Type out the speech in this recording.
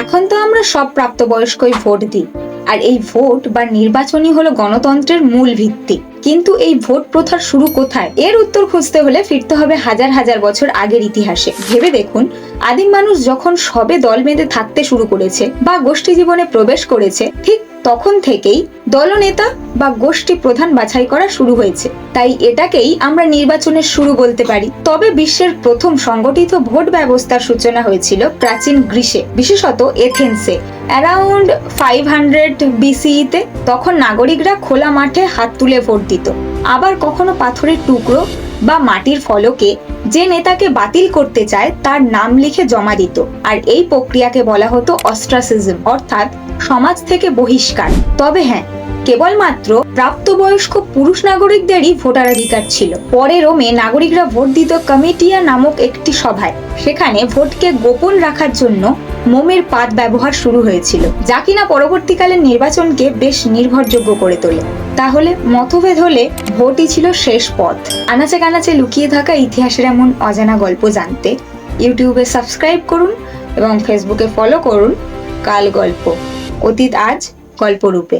এখন তো আমরা সব প্রাপ্তবয়স্কই ভোট দিই, আর এই ভোট বা নির্বাচনই হলো গণতন্ত্রের মূল ভিত্তি। কিন্তু এই ভোট প্রথার শুরু কোথায়? এর উত্তর খুঁজতে হলে ফিরতে হবে হাজার হাজার বছর আগের ইতিহাসে। ভেবে দেখুন, আদিম মানুষ যখন সবে দল বেঁধে থাকতে শুরু করেছে বা গোষ্ঠী জীবনে প্রবেশ করেছে, ঠিক তখন থেকেই দলনেতা বা গোষ্ঠী প্রধান বাছাই করা শুরু হয়েছে। তাই এটাকেই আমরা নির্বাচনের শুরু বলতে পারি। তবে বিশ্বের প্রথম সংগঠিত ভোট ব্যবস্থার সূচনা হয়েছিল প্রাচীন গ্রীসে, বিশেষত এথেন্সে, অ্যারাউন্ড 500 BCE-তে। তখন নাগরিকরা খোলা মাঠে হাত তুলে ভোট দিত। আবার কখনো পাথরের টুকরো বা মাটির ফলকে যে নেতাকে বাতিল করতে চায় তার নাম লিখে জমা দিত। আর এই প্রক্রিয়াকে বলা হতো অস্ট্রাসিজম, অর্থাৎ সমাজ থেকে বহিষ্কার। তবে হ্যাঁ, কেবলমাত্র প্রাপ্তবয়স্ক পুরুষ নাগরিকদেরই ভোটাধিকার ছিল। পরে রোমে নাগরিকরা ভোট দিত কমিটিয়া নামক একটি সভায়। সেখানে ভোটকে গোপন রাখার জন্য মোমের পাত ব্যবহার শুরু হয়েছিল, যা কিনা পরবর্তীকালে নির্বাচনকে বেশ নির্ভরযোগ্য করে তোলে। তাহলে মতভেদ হলে ভোটই ছিল শেষ পথ। আনাচে কানাচে লুকিয়ে থাকা ইতিহাসের এমন অজানা গল্প জানতে ইউটিউবে সাবস্ক্রাইব করুন এবং ফেসবুকে ফলো করুন কাল গল্প, অতীত আজ গল্পরূপে।